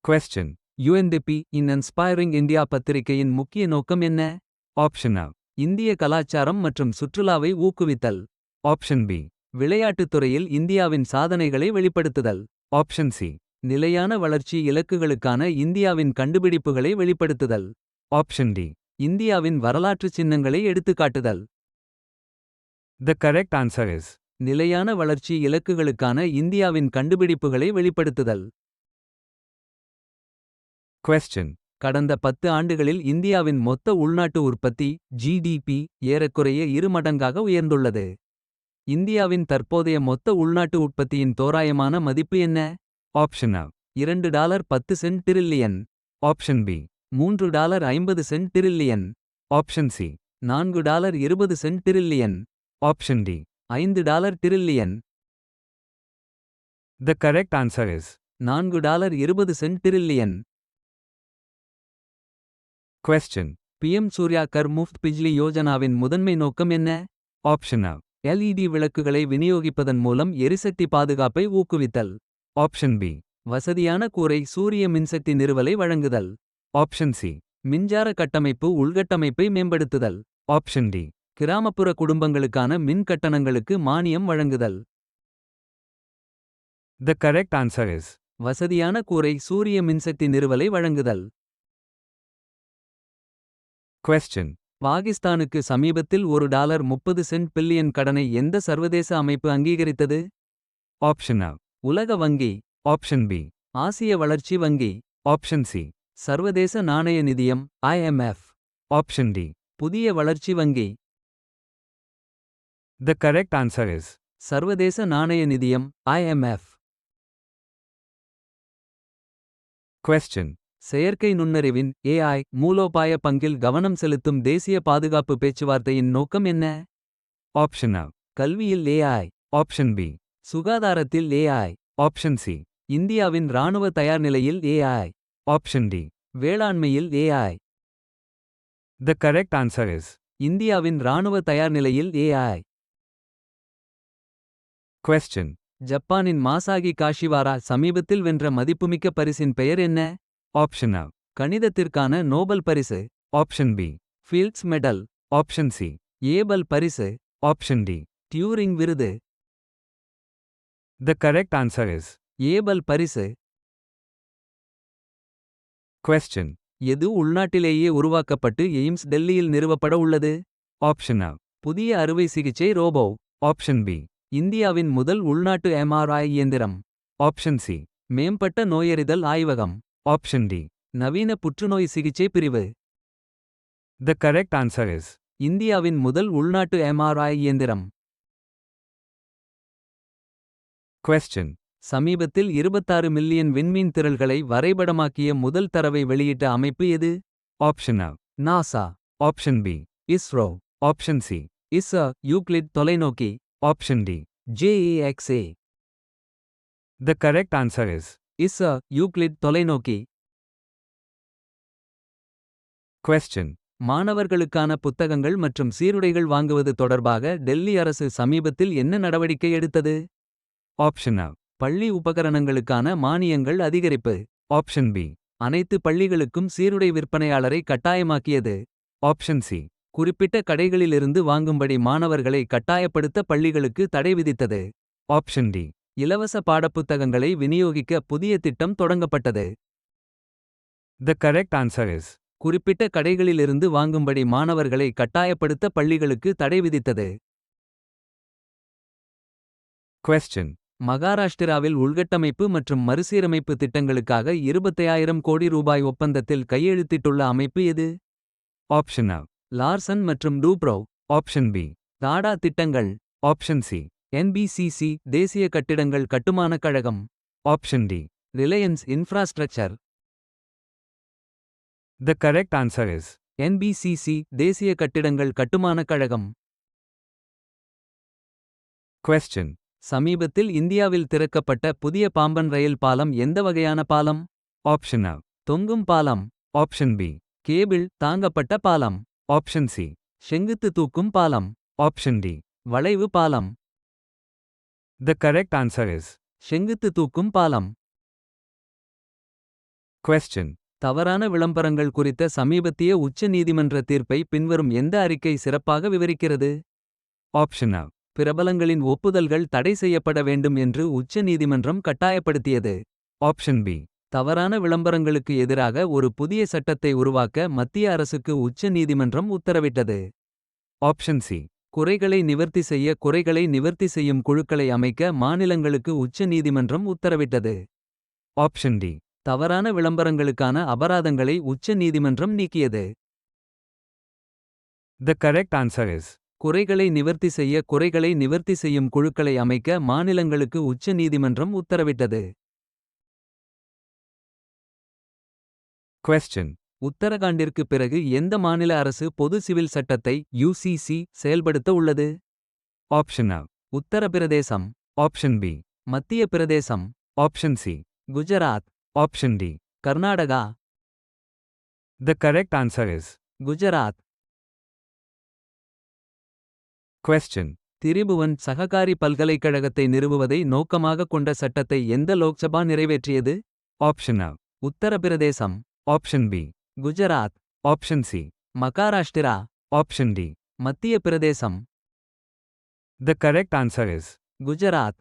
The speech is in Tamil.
Question. UNDP இன் இன்ஸ்பைரிங் இந்தியா பத்திரிகையின் முக்கிய நோக்கம் என்ன? Option A. இந்திய கலாச்சாரம் மற்றும் சுற்றுலாவை ஊக்குவித்தல். Option B. விளையாட்டுத் துறையில் இந்தியாவின் சாதனைகளை வெளிப்படுத்துதல். Option C. நிலையான வளர்ச்சி இலக்குகளுக்கான இந்தியாவின் கண்டுபிடிப்புகளை வெளிப்படுத்துதல். Option D. இந்தியாவின் வரலாற்றுச் சின்னங்களை எடுத்துக்காட்டுதல். The correct answer is நிலையான வளர்ச்சி இலக்குகளுக்கான இந்தியாவின் கண்டுபிடிப்புகளை வெளிப்படுத்துதல். Question. கடந்த 10 ஆண்டுகளில் இந்தியாவின் மொத்த உள்நாட்டு உற்பத்தி (GDP) ஏறக்குறைய 2 மடங்காக உயர்ந்துள்ளது. இந்தியாவின் தற்போதைய மொத்த உள்நாட்டு உற்பத்தியின் தோராயமான மதிப்பு என்ன? Option A. $2.10 trillion. Option B. $3.50 trillion. Option C. $4.20 trillion. Option D. $5 trillion. The correct answer is $4.20 trillion. Question. PM Surya Ghar Muft Bijli யோஜனாவின் முதன்மை நோக்கம் என்ன? Option A. LED விளக்குகளை விநியோகிப்பதன் மூலம் எரிசக்தி பாதுகாப்பை ஊக்குவித்தல். Option B. வசதியான கூரை சூரிய மின்சக்தி நிறுவலை வழங்குதல். Option C. மின்சார கட்டமைப்பு உள்கட்டமைப்பை மேம்படுத்துதல். Option D. கிராமப்புற குடும்பங்களுக்கான மின் கட்டணங்களுக்கு மானியம் வழங்குதல். The correct answer is வசதியான கூரை சூரிய மின்சக்தி நிறுவலை வழங்குதல். Question. பாகிஸ்தானுக்கு சமீபத்தில் $1.30 பில்லியன் கடனை எந்த சர்வதேச அமைப்பு அங்கீகரித்தது? Option A. உலக வங்கி. Option B. ஆசிய வளர்ச்சி வங்கி. Option C. சர்வதேச நாணய நிதியம் IMF. Option D. புதிய வளர்ச்சி வங்கி. The correct answer is சர்வதேச நாணய நிதியம் IMF. Question. செயற்கை நுண்ணறிவின் AI மூலோபாய பங்கில் கவனம் செலுத்தும் தேசிய பாதுகாப்பு பேச்சுவார்த்தையின் நோக்கம் என்ன? Option A. கல்வியில் AI. Option B. சுகாதாரத்தில் AI. Option C. இந்தியாவின் இராணுவ தயார்நிலையில் AI. Option D. வேளாண்மையில் AI. The correct answer is இந்தியாவின் இராணுவ தயார்நிலையில் AI. Question. ஜப்பானின் மாசாகி காஷிவாரா சமீபத்தில் வென்ற மதிப்புமிக்க பரிசின் பெயர் என்ன? Option A. கணிதத்திற்கான நோபல் பரிசு. Option B. Fields medal. Option C. Abel பரிசு. Option D. டியூரிங் விருது. The correct answer is Abel பரிசு. Question. எது உள்நாட்டிலேயே உருவாக்கப்பட்டு எய்ம்ஸ் டெல்லியில் நிறுவப்பட உள்ளது? Option A. புதிய அறுவை சிகிச்சை ரோபோ. Option B. இந்தியாவின் முதல் உள்நாட்டு MRI இயந்திரம். Option C. மேம்பட்ட நோயறிதல் ஆய்வகம். Option D. நவீன புற்றுநோய் சிகிச்சை பிரிவு. The correct answer is இந்தியாவின் முதல் உள்நாட்டு MRI இயந்திரம். Question. சமீபத்தில் 26 மில்லியன் விண்மீன் திரள்களை வரைபடமாக்கிய முதல் தரவை வெளியிட்ட அமைப்பு எது? Option A. NASA. Option B. ISRO. Option C. ISA Euclid தொலைநோக்கி. Option D. JEXA. The correct answer is ISA Euclid தொலைநோக்கி. Question. மாணவர்களுக்கான புத்தகங்கள் மற்றும் சீருடைகள் வாங்குவது தொடர்பாக டெல்லி அரசு சமீபத்தில் என்ன நடவடிக்கை எடுத்தது? Option A. பள்ளி உபகரணங்களுக்கான மானியங்கள் அதிகரிப்பு. Option B. அனைத்து பள்ளிகளுக்கும் சீருடை விற்பனையாளரை கட்டாயமாக்கியது. Option C. குறிப்பிட்ட கடைகளிலிருந்து வாங்கும்படி மாணவர்களை கட்டாயப்படுத்த பள்ளிகளுக்கு தடை விதித்தது. Option D. இலவச பாடப்புத்தகங்களை விநியோகிக்க புதிய திட்டம் தொடங்கப்பட்டது. The correct answer is குறிப்பிட்ட கடைகளிலிருந்து வாங்கும்படி மாணவர்களை கட்டாயப்படுத்த பள்ளிகளுக்கு தடை விதித்தது. Question. மகாராஷ்டிராவில் உள்கட்டமைப்பு மற்றும் மறுசீரமைப்பு திட்டங்களுக்காக 25,000 கோடி ரூபாய் ஒப்பந்தத்தில் கையெழுத்திட்டுள்ள அமைப்பு எது? Option A. லார்சன் மற்றும் டூப்ரோ. Option B. டாடா திட்டங்கள். Option C. NBCC தேசிய கட்டிடங்கள் கட்டுமானக் கழகம். Option D. Reliance infrastructure. The correct answer is NBCC தேசிய கட்டிடங்கள் கட்டுமானக் கழகம். Question. சமீபத்தில் இந்தியாவில் திறக்கப்பட்ட புதிய பாம்பன் ரயில் பாலம் எந்த வகையான பாலம்? Option A. தொங்கும் பாலம். Option B. கேபிள் தாங்கப்பட்ட பாலம். Option C. செங்குத்து தூக்கும் பாலம். Option D. வளைவு பாலம். The correct answer is செங்குத்து தூக்கும் பாலம். Question. தவறான விளம்பரங்கள் குறித்த சமீபத்திய உச்ச நீதிமன்ற தீர்ப்பை பின்வரும் எந்த அறிக்கை சிறப்பாக விவரிக்கிறது? Option A. பிரபலங்களின் ஒப்புதல்கள் தடை செய்யப்பட வேண்டும் என்று உச்ச நீதிமன்றம் கட்டாயப்படுத்தியது. Option B. தவறான விளம்பரங்களுக்கு எதிராக ஒரு புதிய சட்டத்தை உருவாக்க மத்திய அரசுக்கு உச்ச நீதிமன்றம் உத்தரவிட்டது. Option C. குறைகளை நிவர்த்தி செய்யும் குழுக்களை அமைக்க மாநிலங்களுக்கு உச்ச நீதிமன்றம் உத்தரவிட்டது. Option D. தவறான விளம்பரங்களுக்கான அபராதங்களை உச்ச நீதிமன்றம் நீக்கியது. The correct answer is குறைகளை நிவர்த்தி செய்யும் குழுக்களை அமைக்க மாநிலங்களுக்கு உச்ச நீதிமன்றம் உத்தரவிட்டது. Question. உத்தரகாண்டிற்கு பிறகு எந்த மாநில அரசு பொது சிவில் சட்டத்தை UCC செயல்படுத்த உள்ளது? Option A. Uttar Pradesh, Option B. மத்திய பிரதேசம், Option C. Gujarat, Option D. Karnataka. The correct answer is Gujarat. Question. Tribhuvan Sahakari பல்கலைக்கழகத்தை நிறுவுவதை நோக்கமாக கொண்ட சட்டத்தை எந்த Lok Sabha நிறைவேற்றியது? Option A. Uttar Pradesh, Option B. Gujarat, Option C. Maharashtra, Option D. மத்திய பிரதேசம். The correct answer is Gujarat.